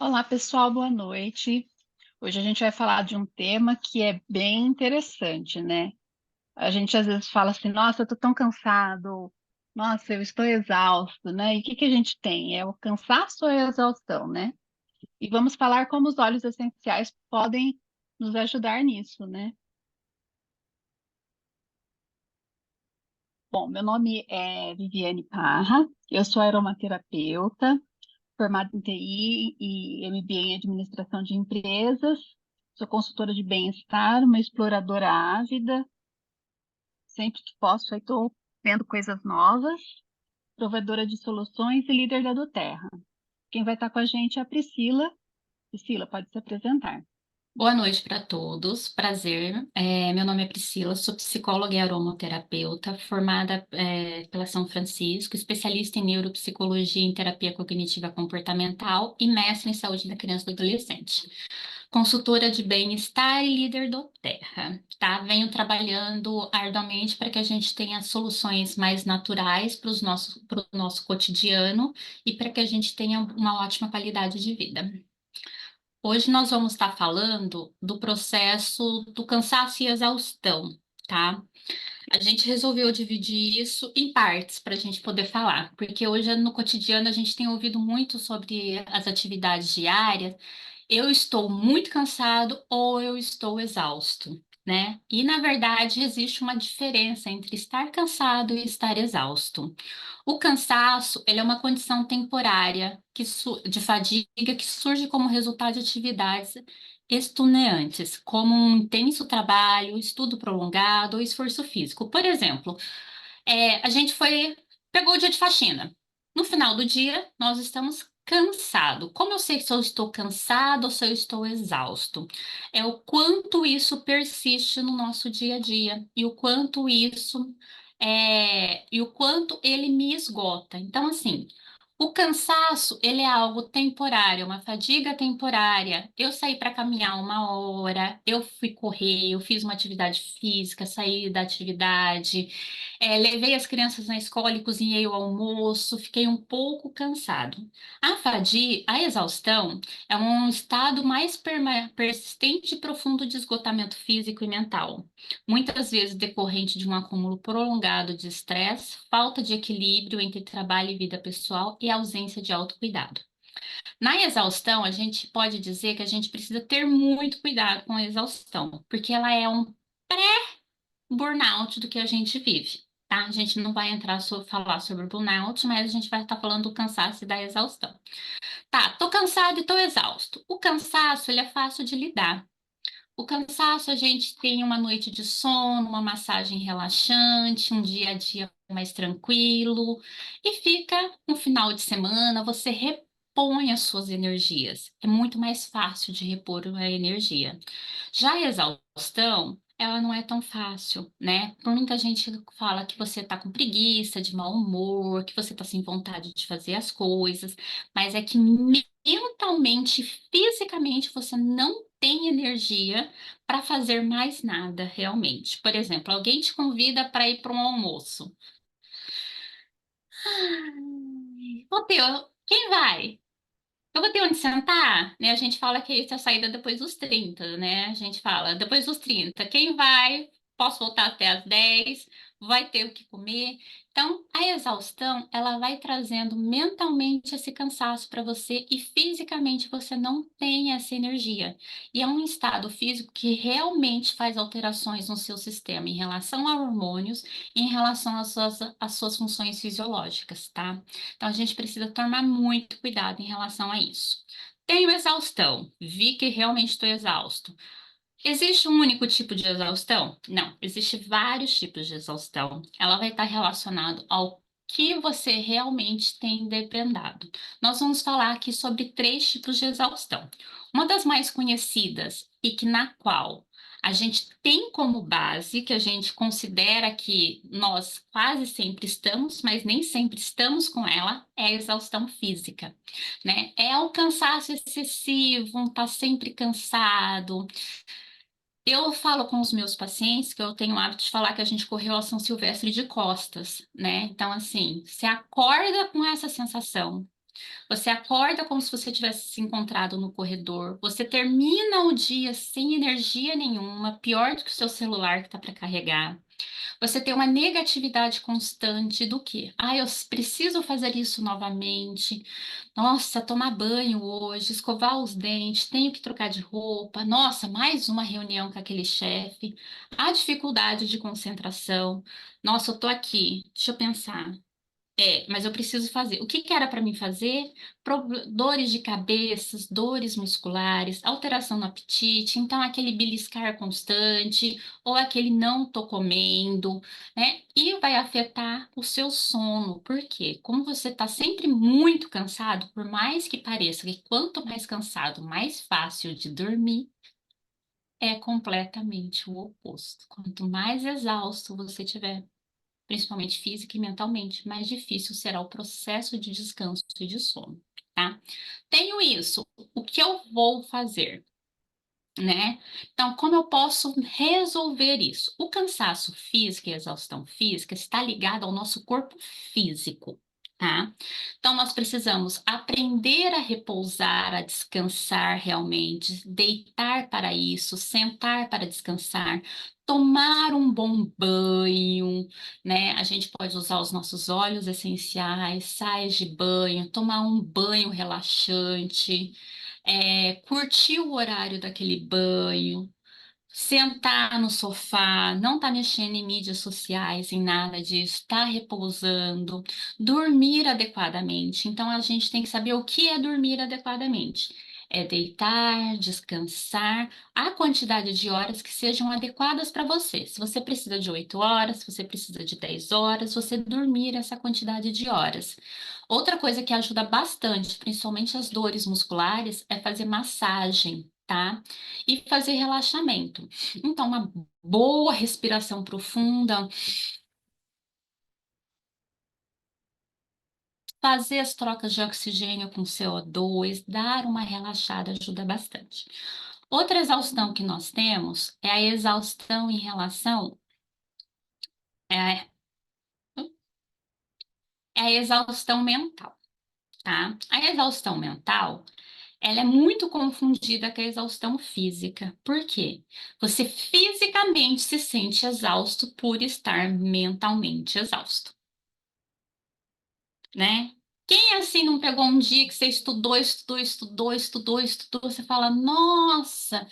Olá, pessoal, boa noite. Hoje a gente vai falar de um tema que é bem interessante, né? A gente às vezes fala assim, nossa, eu tô tão cansado, nossa, eu estou exausto, né? E o que que a gente tem? É o cansaço ou é a exaustão, né? E vamos falar como os óleos essenciais podem nos ajudar nisso, né? Bom, meu nome é Viviane Parra, eu sou aromaterapeuta, formada em TI e MBA em Administração de Empresas. Sou consultora de bem-estar, uma exploradora ávida. Sempre que posso, estou vendo coisas novas. Provedora de soluções e líder da do Terra. Quem vai estar com a gente é a Priscila. Priscila, pode se apresentar. Boa noite para todos, prazer. Meu nome é Priscila, sou psicóloga e aromaterapeuta, formada pela São Francisco, especialista em neuropsicologia e terapia cognitiva comportamental e mestre em saúde da criança e do adolescente. Consultora de bem-estar e líder do Terra, tá? Venho trabalhando arduamente para que a gente tenha soluções mais naturais para o nosso cotidiano e para que a gente tenha uma ótima qualidade de vida. Hoje nós vamos estar falando do processo do cansaço e exaustão, tá? A gente resolveu dividir isso em partes para a gente poder falar, porque hoje no cotidiano a gente tem ouvido muito sobre as atividades diárias. Eu estou muito cansado ou eu estou exausto, né? E na verdade existe uma diferença entre estar cansado e estar exausto. O cansaço, ele é uma condição temporária de fadiga que surge como resultado de atividades extenuantes, como um intenso trabalho, estudo prolongado ou esforço físico. Por exemplo, a gente pegou o dia de faxina. No final do dia, nós estamos cansados. Como eu sei se eu estou cansado ou se eu estou exausto? É o quanto isso persiste no nosso dia a dia e o quanto e o quanto ele me esgota. Então, assim, o cansaço, ele é algo temporário, uma fadiga temporária. Eu saí para caminhar 1 hora, eu fui correr, eu fiz uma atividade física, saí da atividade, levei as crianças na escola e cozinhei o almoço, fiquei um pouco cansado. A exaustão, é um estado mais persistente e profundo de esgotamento físico e mental, muitas vezes decorrente de um acúmulo prolongado de estresse, falta de equilíbrio entre trabalho e vida pessoal e ausência de autocuidado. Na exaustão, a gente pode dizer que a gente precisa ter muito cuidado com a exaustão, porque ela é um burnout do que a gente vive, tá? A gente não vai falar sobre burnout, mas a gente vai estar falando do cansaço e da exaustão. Tá, tô cansado e tô exausto. O cansaço, ele é fácil de lidar. O cansaço, a gente tem uma noite de sono, uma massagem relaxante, um dia a dia mais tranquilo, e fica um final de semana, você repõe as suas energias. É muito mais fácil de repor a energia. Já a exaustão, ela não é tão fácil, né? Por muita gente fala que você tá com preguiça, de mau humor, que você tá sem vontade de fazer as coisas, mas é que mentalmente, fisicamente, você não tem energia para fazer mais nada realmente. Por exemplo, alguém te convida para ir para um almoço. Ai, quem vai? Eu vou ter onde sentar, né? A gente fala que essa é a saída depois dos 30, né? A gente fala, depois dos 30, quem vai? Posso voltar até as 10, vai ter o que comer. Então, a exaustão, ela vai trazendo mentalmente esse cansaço para você e fisicamente você não tem essa energia. E é um estado físico que realmente faz alterações no seu sistema em relação a hormônios e em relação às suas funções fisiológicas, tá? Então, a gente precisa tomar muito cuidado em relação a isso. Tenho exaustão, vi que realmente estou exausto. Existe um único tipo de exaustão? Não, existe vários tipos de exaustão. Ela vai estar relacionado ao que você realmente tem dependado. Nós vamos falar aqui sobre 3 tipos de exaustão. Uma das mais conhecidas e que na qual a gente tem como base, que a gente considera que nós quase sempre estamos, mas nem sempre estamos com ela, é a exaustão física, né? É o cansaço excessivo, estar sempre cansado. Eu falo com os meus pacientes que eu tenho o hábito de falar que a gente correu a São Silvestre de costas, né? Então, assim, você acorda com essa sensação. Você acorda como se você tivesse se encontrado no corredor. Você termina o dia sem energia nenhuma, pior do que o seu celular que está para carregar. Você tem uma negatividade constante do que? Ah, eu preciso fazer isso novamente. Nossa, tomar banho hoje, escovar os dentes, tenho que trocar de roupa. Nossa, mais uma reunião com aquele chefe. A dificuldade de concentração. Nossa, eu tô aqui. Deixa eu pensar. Mas eu preciso fazer. O que que era para mim fazer? Dores de cabeça, dores musculares, alteração no apetite, então aquele beliscar constante, ou aquele não tô comendo, né? E vai afetar o seu sono. Por quê? Como você está sempre muito cansado, por mais que pareça que quanto mais cansado, mais fácil de dormir, é completamente o oposto. Quanto mais exausto você tiver, principalmente física e mentalmente, mais difícil será o processo de descanso e de sono, tá? Tenho isso, o que eu vou fazer, né? Então, como eu posso resolver isso? O cansaço físico e a exaustão física está ligado ao nosso corpo físico, tá? Então, nós precisamos aprender a repousar, a descansar realmente, deitar para isso, sentar para descansar, tomar um bom banho, né? A gente pode usar os nossos óleos essenciais, sais de banho, tomar um banho relaxante, curtir o horário daquele banho, sentar no sofá, não tá mexendo em mídias sociais, em nada disso, tá repousando, dormir adequadamente. Então a gente tem que saber o que é dormir adequadamente. É deitar, descansar, a quantidade de horas que sejam adequadas para você. Se você precisa de 8 horas, se você precisa de 10 horas, você dormir essa quantidade de horas. Outra coisa que ajuda bastante, principalmente as dores musculares, é fazer massagem, tá? E fazer relaxamento. Então, uma boa respiração profunda, fazer as trocas de oxigênio com CO2, dar uma relaxada ajuda bastante. Outra exaustão que nós temos é a exaustão em relação é, é a exaustão mental, tá? A exaustão mental, ela é muito confundida com a exaustão física. Por quê? Você fisicamente se sente exausto por estar mentalmente exausto, né? Quem assim não pegou um dia que você estudou, estudou, estudou, estudou, estudou, você fala, nossa,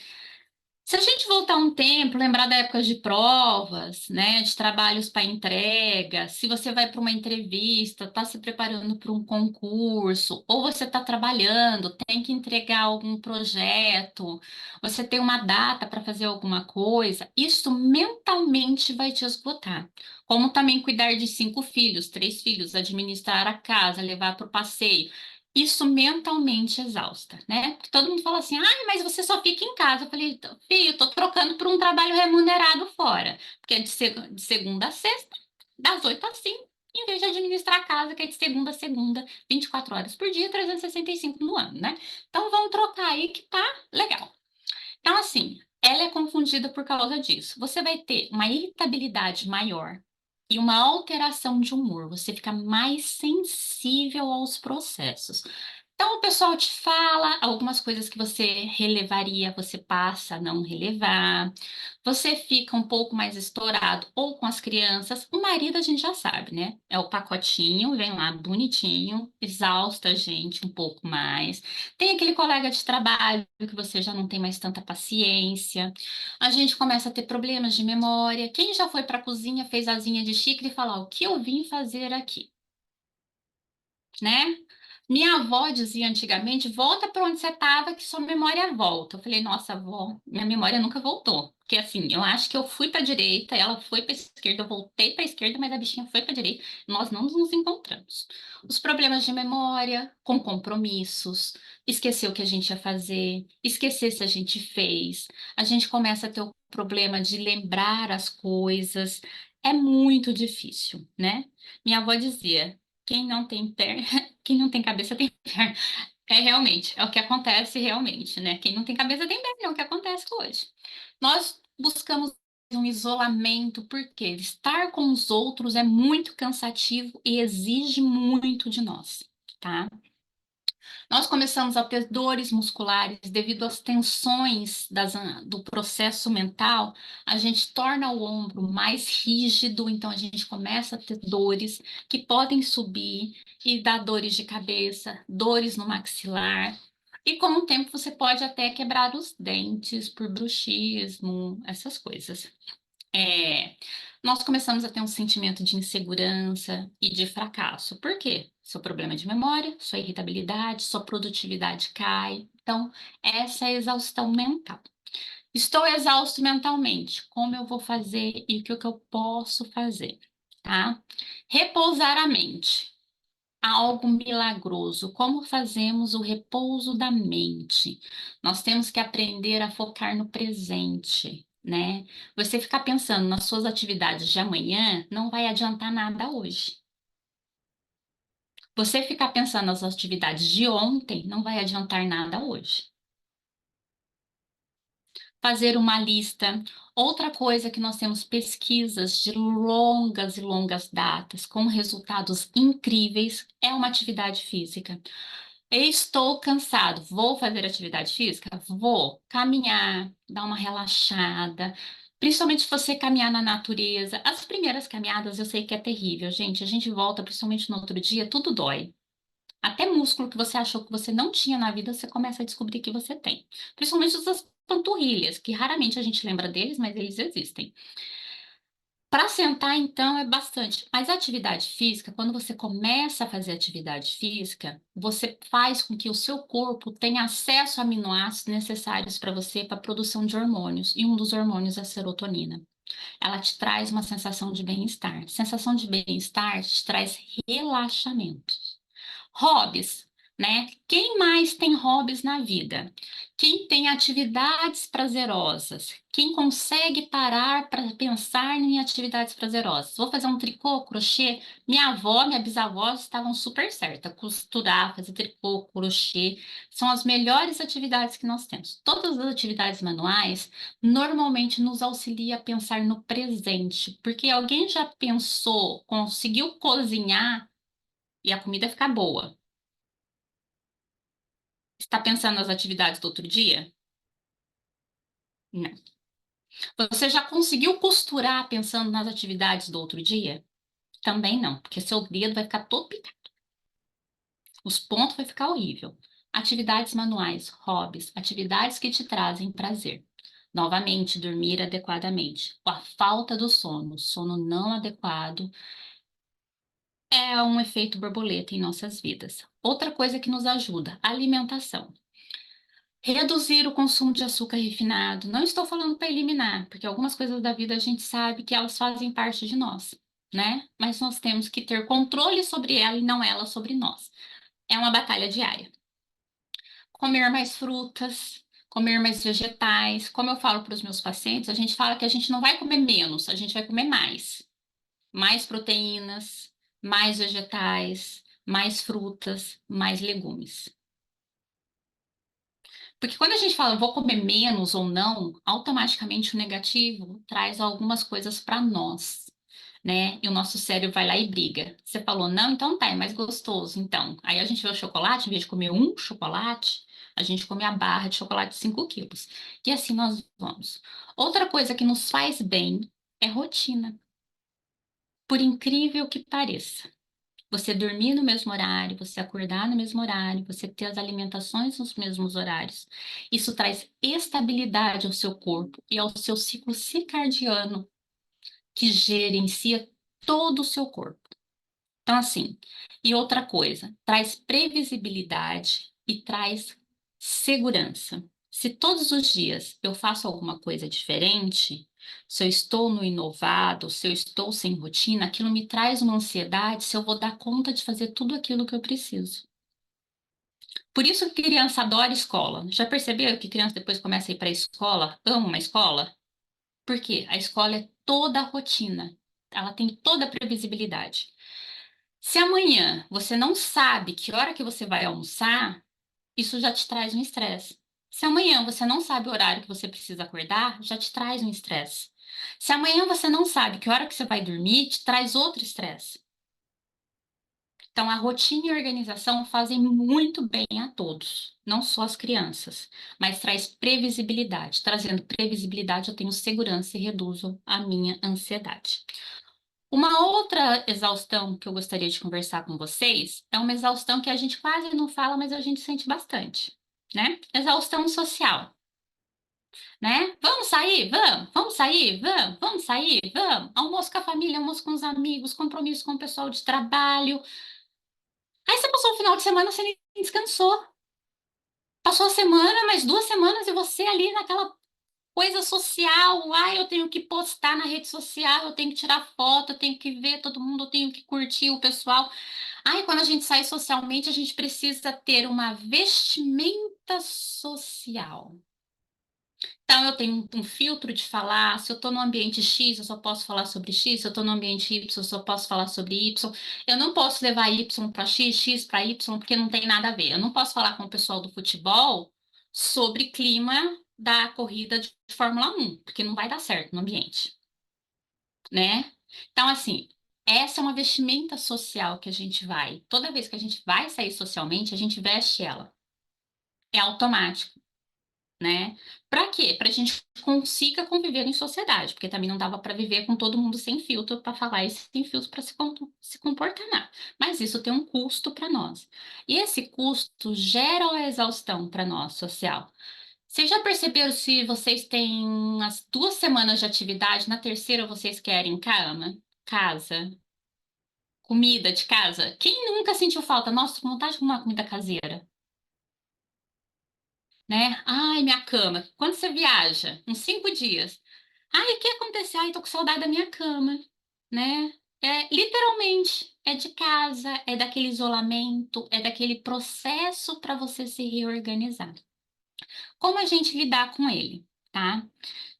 se a gente voltar um tempo, lembrar da época de provas, né, de trabalhos para entrega, se você vai para uma entrevista, está se preparando para um concurso, ou você está trabalhando, tem que entregar algum projeto, você tem uma data para fazer alguma coisa, isso mentalmente vai te esgotar. Como também cuidar de 5 filhos, 3 filhos, administrar a casa, levar para o passeio. Isso mentalmente exausta, né? Porque todo mundo fala assim, ah, mas você só fica em casa. Eu falei, "Então, filho, eu tô trocando por um trabalho remunerado fora, porque é de segunda a sexta, das 8 às 5, em vez de administrar a casa, que é de segunda a segunda, 24 horas por dia, 365 no ano, né? Então vamos trocar aí que tá legal. Então, assim, ela é confundida por causa disso. Você vai ter uma irritabilidade maior e uma alteração de humor. Você fica mais sensível aos processos. Então, o pessoal te fala algumas coisas que você relevaria, você passa a não relevar. Você fica um pouco mais estourado ou com as crianças. O marido a gente já sabe, né? É o pacotinho, vem lá bonitinho, exausta a gente um pouco mais. Tem aquele colega de trabalho que você já não tem mais tanta paciência. A gente começa a ter problemas de memória. Quem já foi para a cozinha, fez asinha de xícara e falar o que eu vim fazer aqui, né? Minha avó dizia antigamente: volta para onde você estava, que sua memória volta. Eu falei: nossa, avó, minha memória nunca voltou. Porque assim, eu acho que eu fui para a direita, ela foi para a esquerda, eu voltei para a esquerda, mas a bichinha foi para a direita. Nós não nos encontramos. Os problemas de memória, com compromissos, esquecer o que a gente ia fazer, esquecer se a gente fez. A gente começa a ter o problema de lembrar as coisas. É muito difícil, né? Minha avó dizia: quem não tem perna, quem não tem cabeça tem perna. É realmente, é o que acontece realmente, né? Quem não tem cabeça tem perna, é o que acontece hoje. Nós buscamos um isolamento porque estar com os outros é muito cansativo e exige muito de nós, tá? Nós começamos a ter dores musculares devido às tensões do processo mental. A gente torna o ombro mais rígido, então a gente começa a ter dores que podem subir e dar dores de cabeça, dores no maxilar. E com o tempo você pode até quebrar os dentes por bruxismo, essas coisas. É, nós começamos a ter um sentimento de insegurança e de fracasso. Por quê? Seu problema de memória, sua irritabilidade, sua produtividade cai. Então, essa é a exaustão mental. Estou exausto mentalmente. Como eu vou fazer e o que eu posso fazer? Tá? Repousar a mente. Algo milagroso. Como fazemos o repouso da mente? Nós temos que aprender a focar no presente, né? Você ficar pensando nas suas atividades de amanhã não vai adiantar nada hoje. Você ficar pensando nas atividades de ontem não vai adiantar nada hoje. Fazer uma lista. Outra coisa que nós temos pesquisas de longas e longas datas com resultados incríveis é uma atividade física. Estou cansado. Vou fazer atividade física? Vou caminhar, dar uma relaxada. Principalmente se você caminhar na natureza. As primeiras caminhadas eu sei que é terrível, gente. A gente volta, principalmente no outro dia, tudo dói. Até músculo que você achou que você não tinha na vida, você começa a descobrir que você tem. Principalmente as panturrilhas, que raramente a gente lembra deles, mas eles existem. Para sentar, então, é bastante. Mas a atividade física, quando você começa a fazer atividade física, você faz com que o seu corpo tenha acesso a aminoácidos necessários para você, para a produção de hormônios. E um dos hormônios é a serotonina. Ela te traz uma sensação de bem-estar. Sensação de bem-estar te traz relaxamento. Hobbies, né? Quem mais tem hobbies na vida? Quem tem atividades prazerosas? Quem consegue parar para pensar em atividades prazerosas? Vou fazer um tricô, crochê. Minha avó, minha bisavó estavam super certas. Costurar, fazer tricô, crochê, são as melhores atividades que nós temos. Todas as atividades manuais normalmente nos auxilia a pensar no presente, porque alguém já pensou, conseguiu cozinhar e a comida ficar boa. Está pensando nas atividades do outro dia? Não. Você já conseguiu costurar pensando nas atividades do outro dia? Também não, porque seu dedo vai ficar todo picado. Os pontos vai ficar horrível. Atividades manuais, hobbies, atividades que te trazem prazer. Novamente, dormir adequadamente. A falta do sono, sono não adequado, é um efeito borboleta em nossas vidas. Outra coisa que nos ajuda, alimentação. Reduzir o consumo de açúcar refinado. Não estou falando para eliminar, porque algumas coisas da vida a gente sabe que elas fazem parte de nós, né? Mas nós temos que ter controle sobre ela e não ela sobre nós. É uma batalha diária. Comer mais frutas, comer mais vegetais. Como eu falo para os meus pacientes, a gente fala que a gente não vai comer menos, a gente vai comer mais. Mais proteínas, mais vegetais, mais frutas, mais legumes. Porque quando a gente fala vou comer menos ou não, automaticamente o negativo traz algumas coisas para nós, né? E o nosso cérebro vai lá e briga. Você falou não, então tá, é mais gostoso. Então, aí a gente vê o chocolate, em vez de comer um chocolate, a gente come a barra de chocolate de 5 quilos. E assim nós vamos. Outra coisa que nos faz bem é rotina. Por incrível que pareça. Você dormir no mesmo horário, você acordar no mesmo horário, você ter as alimentações nos mesmos horários. Isso traz estabilidade ao seu corpo e ao seu ciclo circadiano, que gerencia todo o seu corpo. Então, assim, e outra coisa, traz previsibilidade e traz segurança. Se todos os dias eu faço alguma coisa diferente, se eu estou no inovado, se eu estou sem rotina, aquilo me traz uma ansiedade se eu vou dar conta de fazer tudo aquilo que eu preciso. Por isso que criança adora escola. Já percebeu que criança depois começa a ir para a escola, ama uma escola? Por quê? A escola é toda a rotina, ela tem toda a previsibilidade. Se amanhã você não sabe que hora que você vai almoçar, isso já te traz um estresse. Se amanhã você não sabe o horário que você precisa acordar, já te traz um estresse. Se amanhã você não sabe que hora que você vai dormir, te traz outro estresse. Então, a rotina e a organização fazem muito bem a todos, não só as crianças, mas traz previsibilidade. Trazendo previsibilidade, eu tenho segurança e reduzo a minha ansiedade. Uma outra exaustão que eu gostaria de conversar com vocês é uma exaustão que a gente quase não fala, mas a gente sente bastante, né? Exaustão social, né? Vamos sair? Vamos! Vamos sair? Vamos! Vamos sair? Vamos! Almoço com a família, almoço com os amigos, compromisso com o pessoal de trabalho. Aí você passou o final de semana, você nem descansou. Passou a semana, mais 2 semanas e você ali naquela coisa social. Ai, eu tenho que postar na rede social, eu tenho que tirar foto, eu tenho que ver todo mundo, eu tenho que curtir o pessoal. Ai, quando a gente sai socialmente, a gente precisa ter uma vestimenta social. Então, eu tenho um filtro de falar. Se eu estou no ambiente X, eu só posso falar sobre X. Se eu estou no ambiente Y, eu só posso falar sobre Y. Eu não posso levar Y para X, X para Y, porque não tem nada a ver. Eu não posso falar com o pessoal do futebol sobre clima da corrida de Fórmula 1, porque não vai dar certo no ambiente, né? Então, assim, essa é uma vestimenta social que a gente vai. Toda vez que a gente vai sair socialmente, a gente veste ela. É automático, né? Para quê? Para a gente consiga conviver em sociedade, porque também não dava para viver com todo mundo sem filtro para falar e sem filtro para se comportar, não. Mas isso tem um custo para nós. E esse custo gera a exaustão para nós social. Vocês já perceberam se vocês têm as 2 semanas de atividade, na terceira vocês querem cama, casa, comida de casa? Quem nunca sentiu falta? Nossa, tô com vontade de comer uma comida caseira, né? Ai, minha cama. Quando você viaja? Uns 5 dias. Ai, o que aconteceu? Ai, tô com saudade da minha cama, né? É, literalmente, é de casa, é daquele isolamento, é daquele processo para você se reorganizar. Como a gente lidar com ele, tá?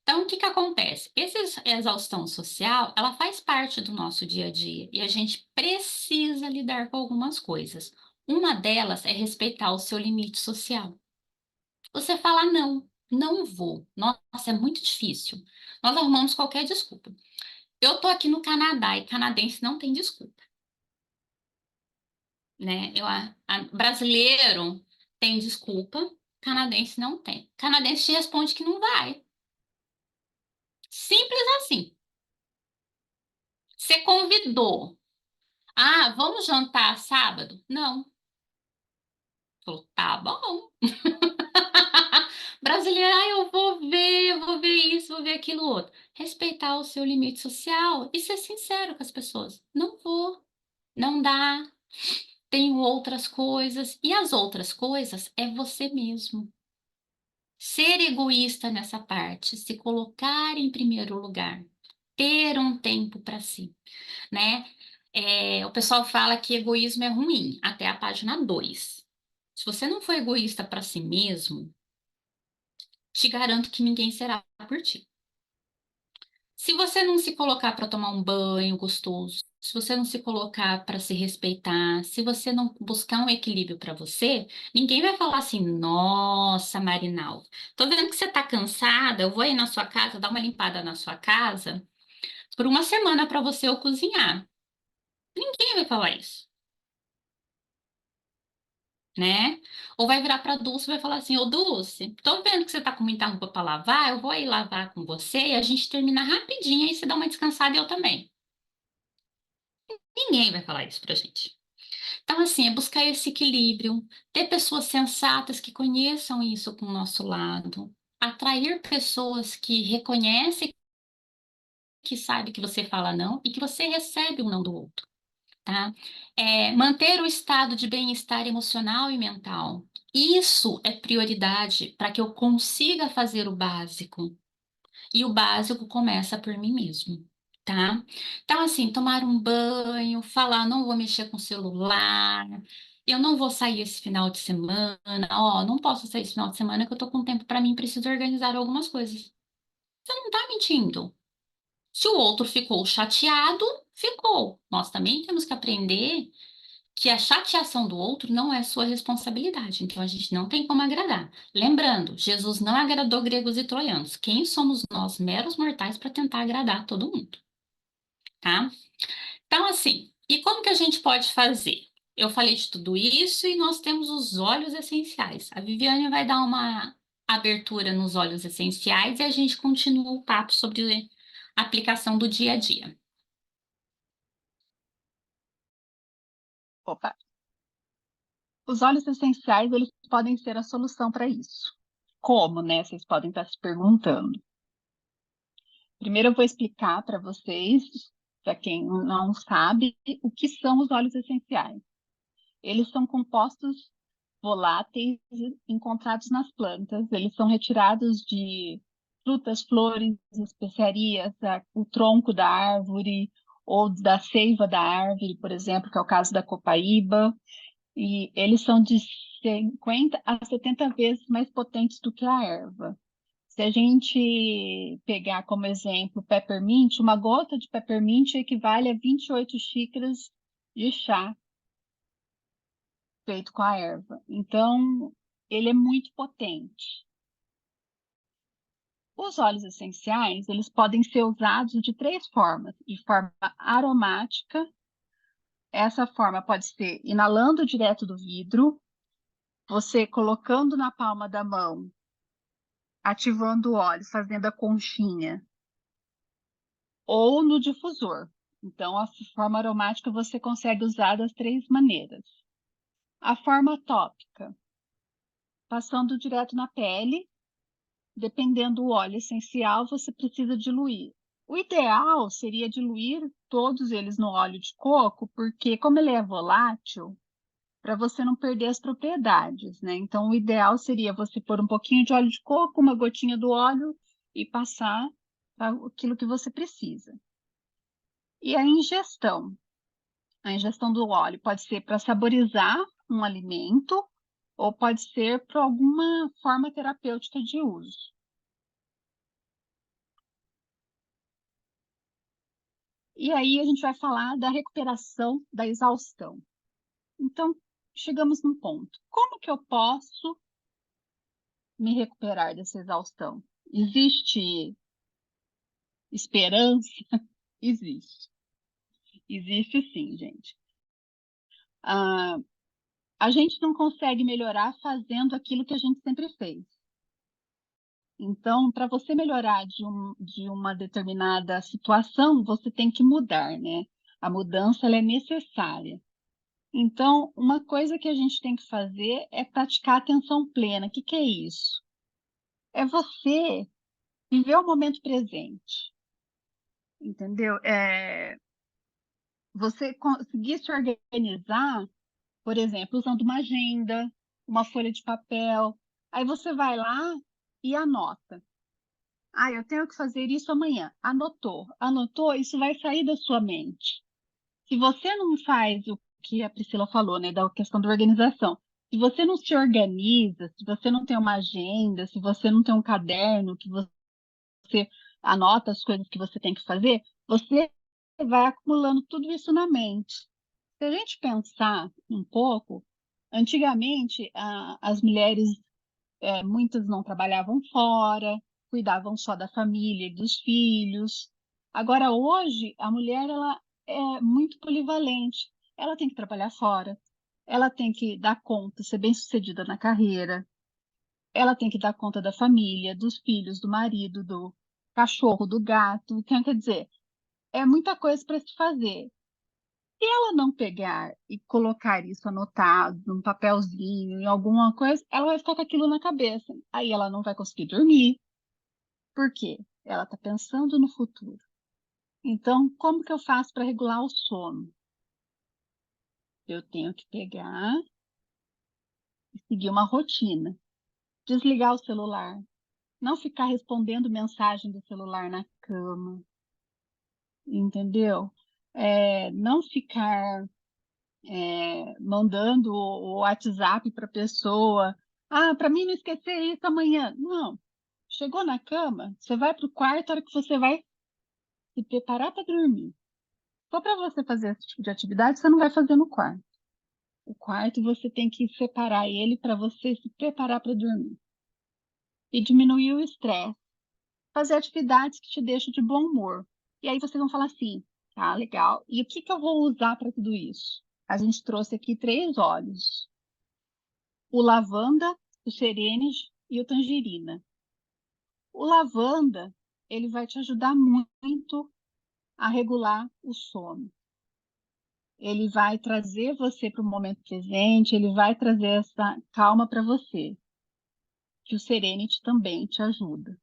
Então, o que que acontece? Essa exaustão social, ela faz parte do nosso dia a dia e a gente precisa lidar com algumas coisas. Uma delas é respeitar o seu limite social. Você fala não, não vou. Nossa, é muito difícil. Nós arrumamos qualquer desculpa. Eu tô aqui no Canadá e canadense não tem desculpa, né? Brasileiro tem desculpa, canadense não tem. Canadense te responde que não vai. Simples assim. Você convidou. Ah, vamos jantar sábado? Não. Falou, tá bom. Brasileiro, ah, eu vou ver isso, vou ver aquilo outro. Respeitar o seu limite social e ser sincero com as pessoas. Não vou, não dá, tenho outras coisas. E as outras coisas é você mesmo. Ser egoísta nessa parte, se colocar em primeiro lugar, ter um tempo para si, né? O pessoal fala que egoísmo é ruim, até a página 2. Se você não for egoísta para si mesmo, te garanto que ninguém será por ti. Se você não se colocar para tomar um banho gostoso, se você não se colocar para se respeitar, se você não buscar um equilíbrio para você, ninguém vai falar assim: nossa, Marinal, tô vendo que você tá cansada, eu vou ir na sua casa, dar uma limpada na sua casa por uma semana para você eu cozinhar. Ninguém vai falar isso, né? Ou vai virar para Dulce e vai falar assim: ô Dulce, tô vendo que você tá com muita roupa para lavar, eu vou ir lavar com você e a gente termina rapidinho aí você dá uma descansada e eu também. Ninguém vai falar isso pra gente. Então, assim, é buscar esse equilíbrio, ter pessoas sensatas que conheçam isso com o nosso lado, atrair pessoas que reconhecem que sabe que você fala não e que você recebe o não do outro, tá? Manter o estado de bem-estar emocional e mental. Isso é prioridade para que eu consiga fazer o básico. E o básico começa por mim mesmo, tá? Então, assim, tomar um banho, falar, não vou mexer com o celular, eu não vou sair esse final de semana, ó, não posso sair esse final de semana que eu tô com tempo para mim, preciso organizar algumas coisas. Você não tá mentindo. Se o outro ficou chateado, ficou. Nós também temos que aprender que a chateação do outro não é sua responsabilidade, então a gente não tem como agradar. Lembrando, Jesus não agradou gregos e troianos. Quem somos nós, meros mortais, para tentar agradar todo mundo, tá? Então, assim, e como que a gente pode fazer? Eu falei de tudo isso e nós temos os óleos essenciais. A Viviane vai dar uma abertura nos óleos essenciais e a gente continua o papo sobre a aplicação do dia a dia. Opa. Os óleos essenciais, eles podem ser a solução para isso. Como, né? Vocês podem estar se perguntando. Primeiro eu vou explicar para vocês, para quem não sabe, o que são os óleos essenciais. Eles são compostos voláteis encontrados nas plantas. Eles são retirados de frutas, flores, especiarias, o tronco da árvore ou da seiva da árvore, por exemplo, que é o caso da copaíba. E eles são de 50 a 70 vezes mais potentes do que a erva. Se a gente pegar como exemplo peppermint, uma gota de peppermint equivale a 28 xícaras de chá feito com a erva. Então, ele é muito potente. Os óleos essenciais, eles podem ser usados de três formas. De forma aromática, essa forma pode ser inalando direto do vidro, você colocando na palma da mão, ativando o óleo, fazendo a conchinha, ou no difusor. Então, a forma aromática você consegue usar das três maneiras. A forma tópica, passando direto na pele, dependendo do óleo essencial, você precisa diluir. O ideal seria diluir todos eles no óleo de coco, porque como ele é volátil, para você não perder as propriedades, né? Então, o ideal seria você pôr um pouquinho de óleo de coco, uma gotinha do óleo e passar aquilo que você precisa. E a ingestão? A ingestão do óleo pode ser para saborizar um alimento ou pode ser para alguma forma terapêutica de uso. E aí a gente vai falar da recuperação da exaustão. Então, chegamos num ponto. Como que eu posso me recuperar dessa exaustão? Existe esperança? Existe. Existe sim, gente. Ah, a gente não consegue melhorar fazendo aquilo que a gente sempre fez. Então, para você melhorar de uma determinada situação, você tem que mudar, né? A mudança ela é necessária. Então, uma coisa que a gente tem que fazer é praticar atenção plena. O que que é isso? É você viver o momento presente, entendeu? Você conseguir se organizar, por exemplo, usando uma agenda, uma folha de papel. Aí você vai lá e anota. Ah, eu tenho que fazer isso amanhã. Anotou. Anotou, isso vai sair da sua mente. Se você não faz o que a Priscila falou, né, da questão da organização, se você não se organiza, se você não tem uma agenda, se você não tem um caderno que você anota as coisas que você tem que fazer, você vai acumulando tudo isso na mente. Se a gente pensar um pouco, antigamente as mulheres, muitas não trabalhavam fora, cuidavam só da família e dos filhos. Agora, hoje, a mulher ela é muito polivalente. Ela tem que trabalhar fora, ela tem que dar conta, ser bem-sucedida na carreira, ela tem que dar conta da família, dos filhos, do marido, do cachorro, do gato. Então, quer dizer, é muita coisa para se fazer. Se ela não pegar e colocar isso anotado num papelzinho, em alguma coisa, ela vai ficar com aquilo na cabeça. Aí ela não vai conseguir dormir. Por quê? Ela está pensando no futuro. Então, como que eu faço para regular o sono? Eu tenho que pegar e seguir uma rotina. Desligar o celular. Não ficar respondendo mensagem do celular na cama. Entendeu? Não ficar mandando o WhatsApp para a pessoa. Ah, para mim não esquecer isso amanhã. Não. Chegou na cama, você vai para o quarto, a hora que você vai se preparar para dormir. Só para você fazer esse tipo de atividade, você não vai fazer no quarto. O quarto você tem que separar ele para você se preparar para dormir. E diminuir o estresse. Fazer atividades que te deixam de bom humor. E aí vocês vão falar assim, tá, legal. E o que que eu vou usar para tudo isso? a gente trouxe aqui 3 óleos: o lavanda, o serene e o tangerina. O lavanda, ele vai te ajudar muito a regular o sono. Ele vai trazer você para o momento presente, ele vai trazer essa calma para você, que o Serenity também te ajuda.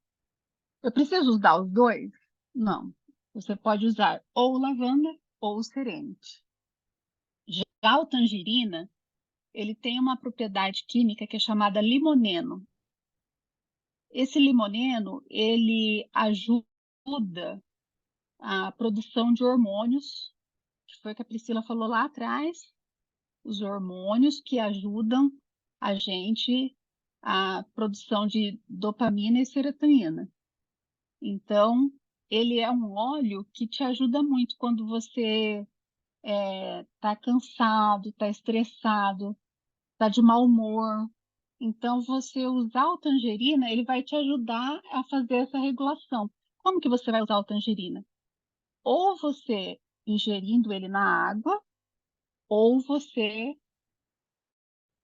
Eu preciso usar os dois? Não. Você pode usar ou o lavanda ou o Serenity. Já o tangerina, ele tem uma propriedade química que é chamada limoneno. Esse limoneno, ele ajuda a produção de hormônios, que foi o que a Priscila falou lá atrás, os hormônios que ajudam a gente a produção de dopamina e serotonina. Então, ele é um óleo que te ajuda muito quando você está cansado, está estressado, está de mau humor. Então, você usar o tangerina, ele vai te ajudar a fazer essa regulação. Como que você vai usar o tangerina? Ou você ingerindo ele na água, ou você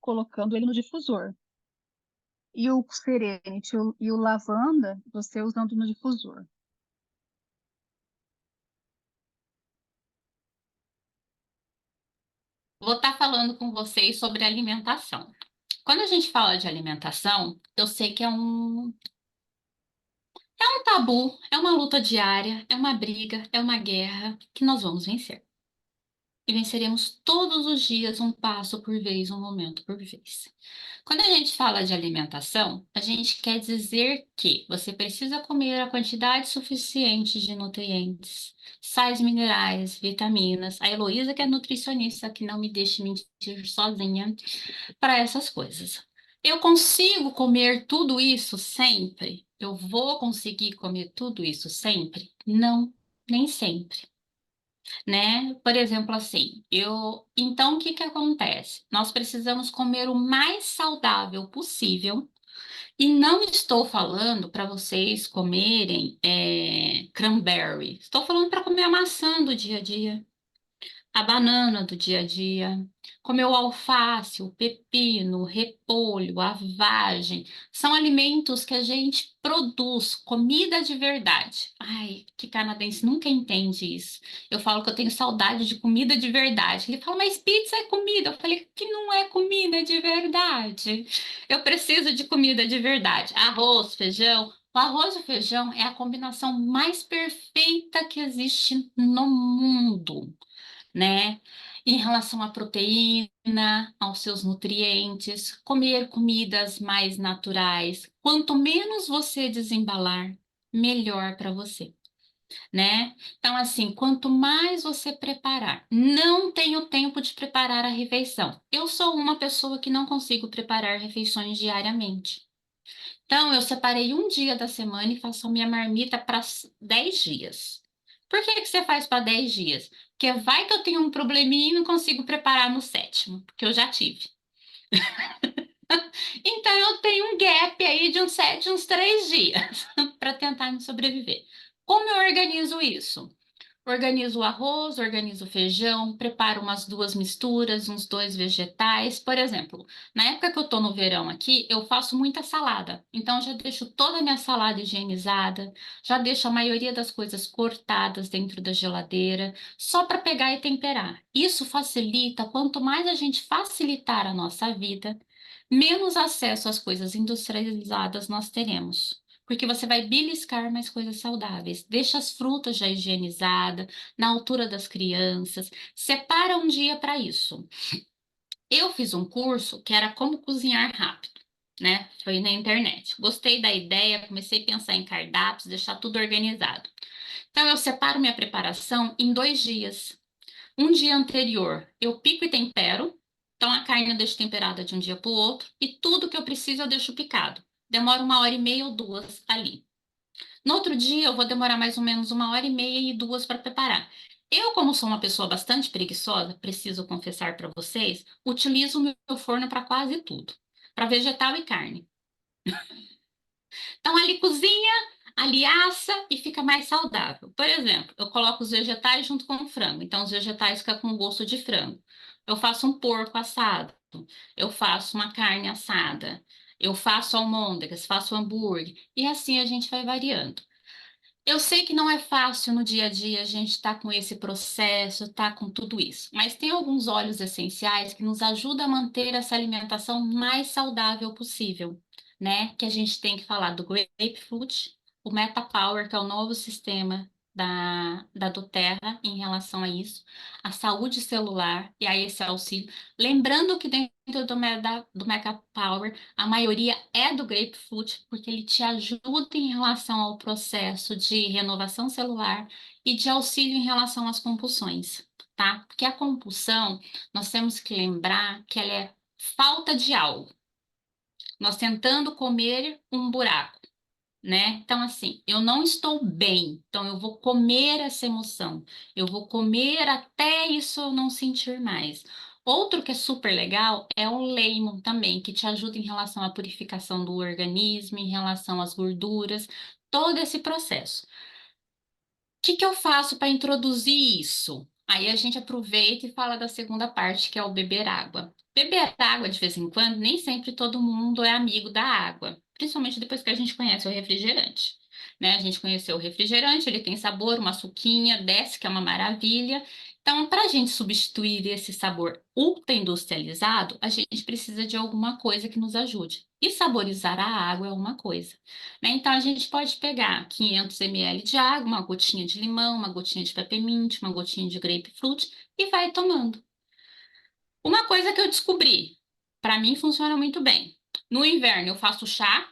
colocando ele no difusor. E o Serenity e o lavanda, você usando no difusor. Vou estar falando com vocês sobre alimentação. Quando a gente fala de alimentação, eu sei que é um tabu, é uma luta diária, é uma briga, é uma guerra que nós vamos vencer. E venceremos todos os dias, um passo por vez, um momento por vez. Quando a gente fala de alimentação, a gente quer dizer que você precisa comer a quantidade suficiente de nutrientes, sais minerais, vitaminas. A Heloísa, que é nutricionista, que não me deixe mentir sozinha, para essas coisas. Eu consigo comer tudo isso sempre? Eu vou conseguir comer tudo isso sempre? Não, nem sempre, né? Por exemplo, assim, então o que que acontece? Nós precisamos comer o mais saudável possível e não estou falando para vocês comerem cranberry. Estou falando para comer a maçã do dia a dia, a banana do dia a dia, comer o alface, o pepino, o repolho, a vagem, são alimentos que a gente produz, comida de verdade. Ai, que canadense nunca entende isso. Eu falo que eu tenho saudade de comida de verdade. Ele fala, mas pizza é comida. Eu falei que não é comida de verdade. Eu preciso de comida de verdade. Arroz, feijão. O arroz e o feijão é a combinação mais perfeita que existe no mundo, né? Em relação à proteína, aos seus nutrientes, comer comidas mais naturais. Quanto menos você desembalar, melhor para você, né? Então, assim, quanto mais você preparar, não tenho tempo de preparar a refeição. Eu sou uma pessoa que não consigo preparar refeições diariamente. Então, eu separei um dia da semana e faço a minha marmita para 10 dias. Por que que você faz para 10 dias? Porque vai que eu tenho um probleminha e não consigo preparar no sétimo, porque eu já tive. Então, eu tenho um gap aí de uns 3 dias para tentar me sobreviver. Como eu organizo isso? Organizo o arroz, organizo o feijão, preparo umas 2 misturas, uns 2 vegetais. Por exemplo, na época que eu tô no verão aqui, eu faço muita salada. Então, já deixo toda a minha salada higienizada, já deixo a maioria das coisas cortadas dentro da geladeira, só para pegar e temperar. Isso facilita, quanto mais a gente facilitar a nossa vida, menos acesso às coisas industrializadas nós teremos. Porque você vai beliscar mais coisas saudáveis. Deixa as frutas já higienizadas, na altura das crianças. Separa um dia para isso. Eu fiz um curso que era como cozinhar rápido, né? Foi na internet. Gostei da ideia, comecei a pensar em cardápios, deixar tudo organizado. Então, eu separo minha preparação em 2 dias. Um dia anterior, eu pico e tempero. Então, a carne eu deixo temperada de um dia para o outro. E tudo que eu preciso eu deixo picado. Demora 1 hora e meia ou 2 ali. No outro dia, eu vou demorar mais ou menos 1 hora e meia e 2 para preparar. Eu, como sou uma pessoa bastante preguiçosa, preciso confessar para vocês, utilizo o meu forno para quase tudo, para vegetal e carne. Então, ali cozinha, ali assa e fica mais saudável. Por exemplo, eu coloco os vegetais junto com o frango, então os vegetais ficam com gosto de frango. eu faço um porco assado, eu faço uma carne assada, eu faço almôndegas, faço hambúrguer, e assim a gente vai variando. Eu sei que não é fácil no dia a dia a gente estar com esse processo, estar com tudo isso, mas tem alguns óleos essenciais que nos ajudam a manter essa alimentação mais saudável possível, né? Que a gente tem que falar do grapefruit, o MetaPower, que é o novo sistema da doTERRA em relação a isso, a saúde celular e a esse auxílio. Lembrando que dentro do MetaPower a maioria é do grapefruit, porque ele te ajuda em relação ao processo de renovação celular e de auxílio em relação às compulsões, tá? Porque a compulsão, nós temos que lembrar que ela é falta de algo. Nós tentando comer um buraco, né? Então, assim, eu não estou bem, então eu vou comer essa emoção, eu vou comer até isso eu não sentir mais. Outro que é super legal é o lemon também, que te ajuda em relação à purificação do organismo, em relação às gorduras, todo esse processo. Que eu faço para introduzir isso? Aí a gente aproveita e fala da segunda parte, que é o beber água. Beber água de vez em quando, nem sempre todo mundo é amigo da água, principalmente depois que a gente conhece o refrigerante. Né? A gente conheceu o refrigerante, ele tem sabor, uma suquinha, desce, que é uma maravilha. Então, para a gente substituir esse sabor ultra industrializado, a gente precisa de alguma coisa que nos ajude. E saborizar a água é uma coisa, né? Então, a gente pode pegar 500 ml de água, uma gotinha de limão, uma gotinha de peppermint, uma gotinha de grapefruit e vai tomando. Uma coisa que eu descobri, para mim funciona muito bem. No inverno eu faço chá,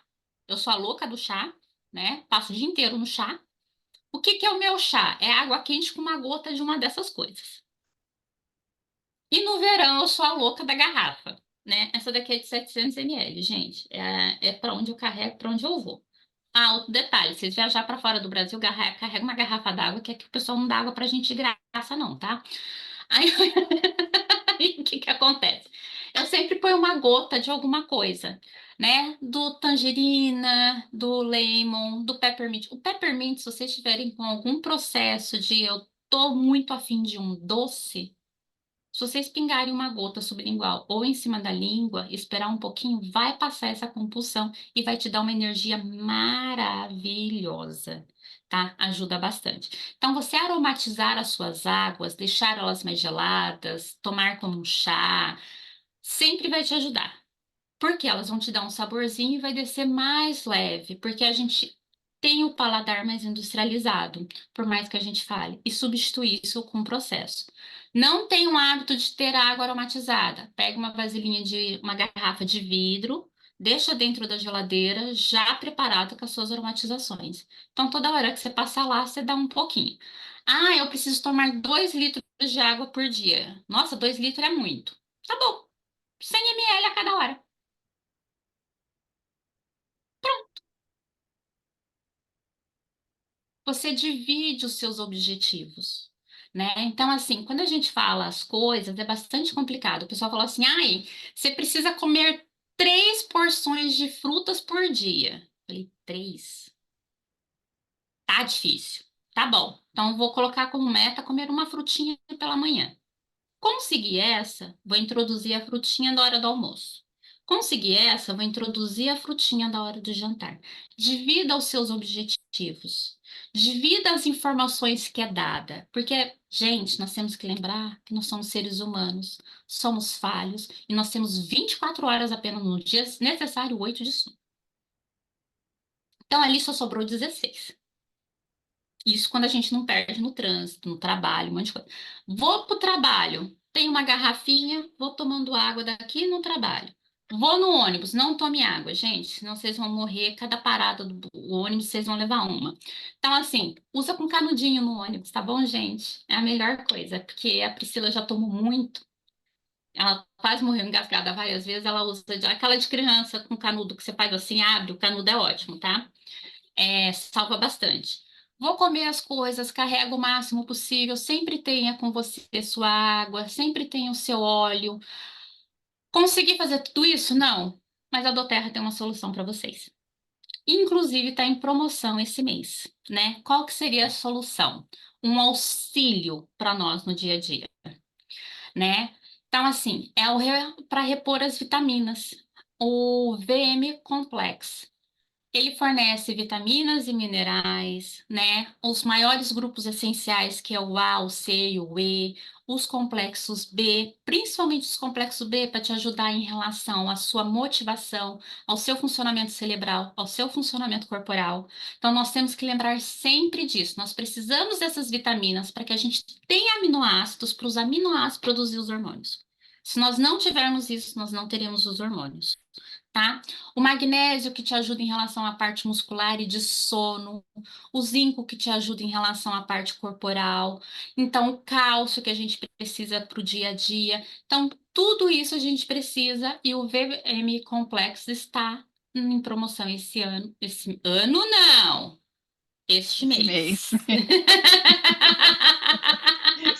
eu sou a louca do chá, né? Passo o dia inteiro no chá. O que que é o meu chá? É água quente com uma gota de uma dessas coisas. E no verão eu sou a louca da garrafa, né? Essa daqui é de 700 ml, gente. É para onde eu carrego, para onde eu vou. Ah, outro detalhe, vocês viajar para fora do Brasil, carrega uma garrafa d'água, que aqui o pessoal não dá água pra gente de graça, não, tá? Aí, aí o que que acontece? Eu sempre ponho uma gota de alguma coisa, né? Do tangerina, do lemon, do peppermint. O peppermint, se vocês estiverem com algum processo de eu tô muito afim de um doce, se vocês pingarem uma gota sublingual ou em cima da língua, esperar um pouquinho, vai passar essa compulsão e vai te dar uma energia maravilhosa, tá? Ajuda bastante. Então, você aromatizar as suas águas, deixar elas mais geladas, tomar como um chá, sempre vai te ajudar. Porque elas vão te dar um saborzinho e vai descer mais leve, porque a gente tem o paladar mais industrializado, por mais que a gente fale, e substitui isso com o processo. Não tem o hábito de ter água aromatizada. Pega uma vasilhinha de uma garrafa de vidro, deixa dentro da geladeira, já preparada com as suas aromatizações. Então, toda hora que você passar lá, você dá um pouquinho. Ah, eu preciso tomar 2 litros de água por dia. Nossa, 2 litros é muito. Tá bom, 100 ml a cada hora. Você divide os seus objetivos, né? Então, assim, quando a gente fala as coisas, é bastante complicado. O pessoal fala assim, ai, você precisa comer 3 porções de frutas por dia. Eu falei, 3? Tá difícil. Tá bom. Então, eu vou colocar como meta comer uma frutinha pela manhã. Consegui essa, vou introduzir a frutinha na hora do almoço. Consegui essa, vou introduzir a frutinha da hora do jantar. Divida os seus objetivos. Divida as informações que é dada. Porque, gente, nós temos que lembrar que nós somos seres humanos, somos falhos e nós temos 24 horas apenas no dia, necessário 8 de sono. Então, ali só sobrou 16. Isso quando a gente não perde no trânsito, no trabalho, um monte de coisa. Vou pro trabalho, tenho uma garrafinha, vou tomando água daqui no trabalho. Vou no ônibus, não tome água, gente, senão vocês vão morrer. Cada parada do ônibus vocês vão levar uma. Então, assim, usa com canudinho no ônibus, tá bom, gente? É a melhor coisa, porque a Priscila já tomou muito. Ela quase morreu engasgada várias vezes. Ela usa aquela de criança com canudo que você faz assim, abre, o canudo é ótimo, tá? Salva bastante. Vou comer as coisas, carrega o máximo possível, sempre tenha com você sua água, sempre tenha o seu óleo. Consegui fazer tudo isso? Não, mas a doTERRA tem uma solução para vocês. Inclusive está em promoção esse mês, né? Qual que seria a solução? Um auxílio para nós no dia a dia, né? Então, assim, é para repor as vitaminas. O VM Complex. Ele fornece vitaminas e minerais, né? Os maiores grupos essenciais, que é o A, o C e o E, os complexos B, principalmente os complexos B, para te ajudar em relação à sua motivação, ao seu funcionamento cerebral, ao seu funcionamento corporal. Então, nós temos que lembrar sempre disso. Nós precisamos dessas vitaminas para que a gente tenha aminoácidos, para os aminoácidos produzir os hormônios. Se nós não tivermos isso, nós não teremos os hormônios, tá? O magnésio que te ajuda em relação à parte muscular e de sono, o zinco que te ajuda em relação à parte corporal, então o cálcio que a gente precisa para o dia a dia. Então, tudo isso a gente precisa e o VM Complexo está em promoção esse ano não, este esse mês. mês.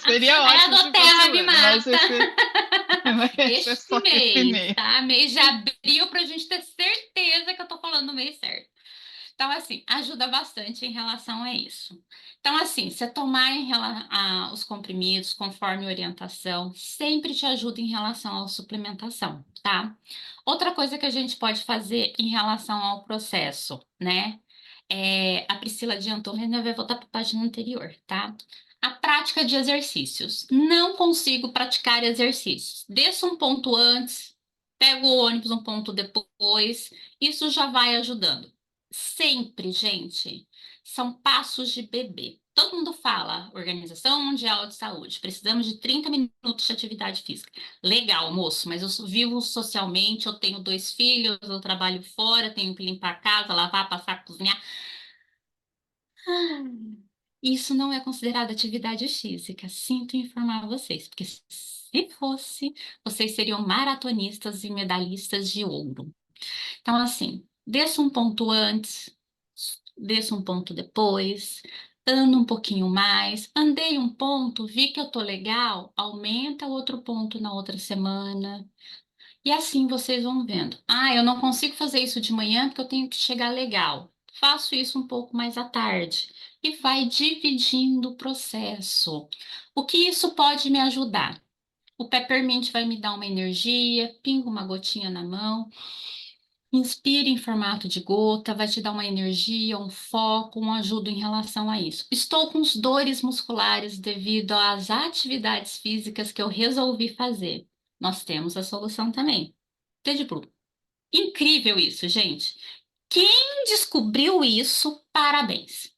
Seria Aí a ótimo se fosse Doterra o me ano, mas mata. esse é Este só esse mês, mês. tá? Mês de abril, para a gente ter certeza que eu tô falando o mês certo. Então, assim, ajuda bastante em relação a isso. Então, assim, você tomar os comprimidos conforme orientação, sempre te ajuda em relação à suplementação, tá? Outra coisa que a gente pode fazer em relação ao processo, né? A Priscila adiantou, mas eu vou voltar para a página anterior, tá? A prática de exercícios. Não consigo praticar exercícios. Desço um ponto antes, pego o ônibus um ponto depois. Isso já vai ajudando. Sempre, gente, são passos de bebê. Todo mundo fala, Organização Mundial de Saúde, precisamos de 30 minutos de atividade física. Legal, moço, mas eu vivo socialmente, eu tenho 2 filhos, eu trabalho fora, tenho que limpar a casa, lavar, passar, cozinhar. Isso não é considerado atividade física. Sinto informar vocês, porque se fosse, vocês seriam maratonistas e medalhistas de ouro. Então, assim, desça um ponto antes, desça um ponto depois, ando um pouquinho mais, andei um ponto, vi que eu tô legal, aumenta outro ponto na outra semana. E assim vocês vão vendo. Ah, eu não consigo fazer isso de manhã porque eu tenho que chegar legal. Faço isso um pouco mais à tarde. E vai dividindo o processo. O que isso pode me ajudar? O peppermint vai me dar uma energia, pinga uma gotinha na mão, inspire em formato de gota, vai te dar uma energia, um foco, um ajuda em relação a isso. Estou com dores musculares devido às atividades físicas que eu resolvi fazer. Nós temos a solução também. Deep Blue. Incrível isso, gente. Quem descobriu isso, parabéns.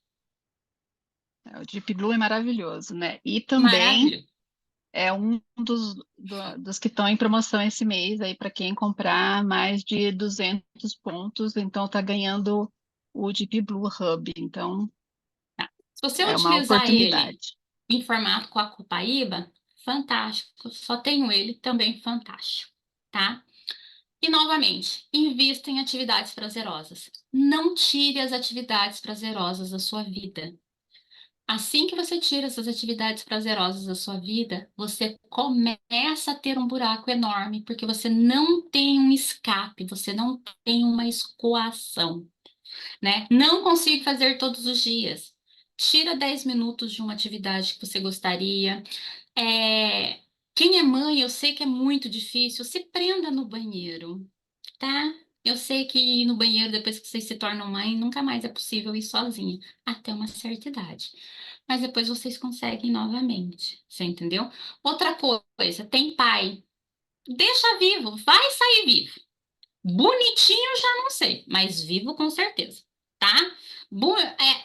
O Deep Blue é maravilhoso, né? E também Maravilhoso. é um dos que estão em promoção esse mês aí para quem comprar mais de 200 pontos, então tá ganhando o Deep Blue Hub, então Se você é uma utilizar ele oportunidade. em formato com a Copaíba, fantástico. Só tenho ele, também fantástico, tá? E novamente, invista em atividades prazerosas. Não tire as atividades prazerosas da sua vida. Assim que você tira essas atividades prazerosas da sua vida, você começa a ter um buraco enorme, porque você não tem um escape, você não tem uma escoação, né? Não consigo fazer todos os dias. Tira 10 minutos de uma atividade que você gostaria. É, Quem é mãe, eu sei que é muito difícil, se prenda no banheiro, tá? Eu sei que ir no banheiro depois que vocês se tornam mãe, nunca mais é possível ir sozinha, até uma certa idade. Mas depois vocês conseguem novamente, você entendeu? Outra coisa, tem pai. Deixa vivo, vai sair vivo. Bonitinho já não sei, mas vivo com certeza, tá?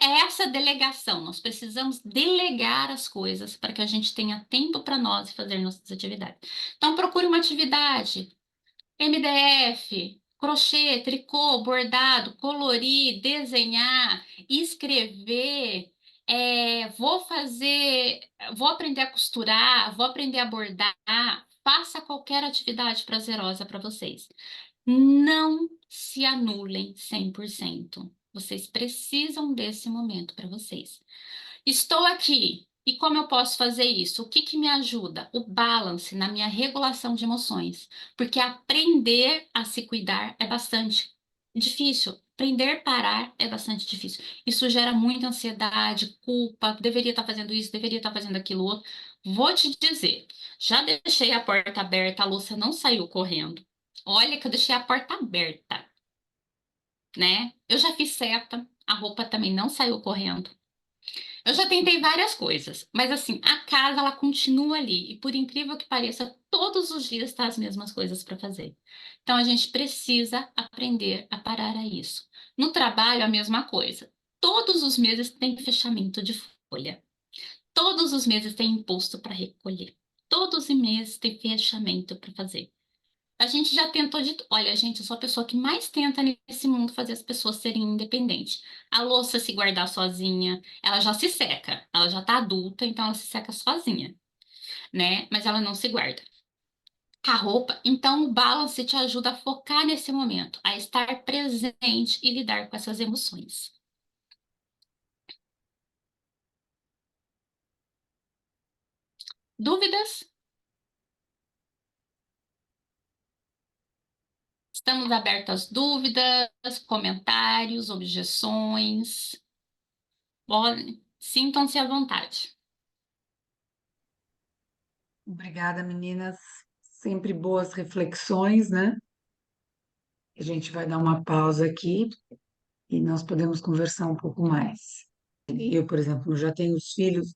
É essa delegação. Nós precisamos delegar as coisas para que a gente tenha tempo para nós e fazer nossas atividades. Então, procure uma atividade, MDF, crochê, tricô, bordado, colorir, desenhar, escrever. Vou aprender a costurar, vou aprender a bordar. Faça qualquer atividade prazerosa para vocês. Não se anulem 100%. Vocês precisam desse momento para vocês. Estou aqui. E como eu posso fazer isso? O que que me ajuda? O balance na minha regulação de emoções. Porque aprender a se cuidar é bastante difícil. Aprender a parar é bastante difícil. Isso gera muita ansiedade, culpa. Deveria estar fazendo isso, deveria estar fazendo aquilo outro. Vou te dizer, já deixei a porta aberta, a Lúcia não saiu correndo. Olha que eu deixei a porta aberta, né? Eu já fiz seta, a roupa também não saiu correndo. Eu já tentei várias coisas, mas assim, a casa ela continua ali e por incrível que pareça, todos os dias tá as mesmas coisas para fazer. Então a gente precisa aprender a parar a isso. No trabalho a mesma coisa. Todos os meses tem fechamento de folha. Todos os meses tem imposto para recolher. Todos os meses tem fechamento para fazer. A gente já tentou de. Olha, gente, eu sou a pessoa que mais tenta nesse mundo fazer as pessoas serem independentes. A louça se guardar sozinha, ela já se seca. Ela já tá adulta, então ela se seca sozinha, né? Mas ela não se guarda. A roupa, então o balance te ajuda a focar nesse momento, a estar presente e lidar com essas emoções. Dúvidas? Estamos abertos às dúvidas, comentários, objeções. Sintam-se à vontade. Obrigada, meninas. Sempre boas reflexões, né? A gente vai dar uma pausa aqui e nós podemos conversar um pouco mais. Eu, por exemplo, já tenho os filhos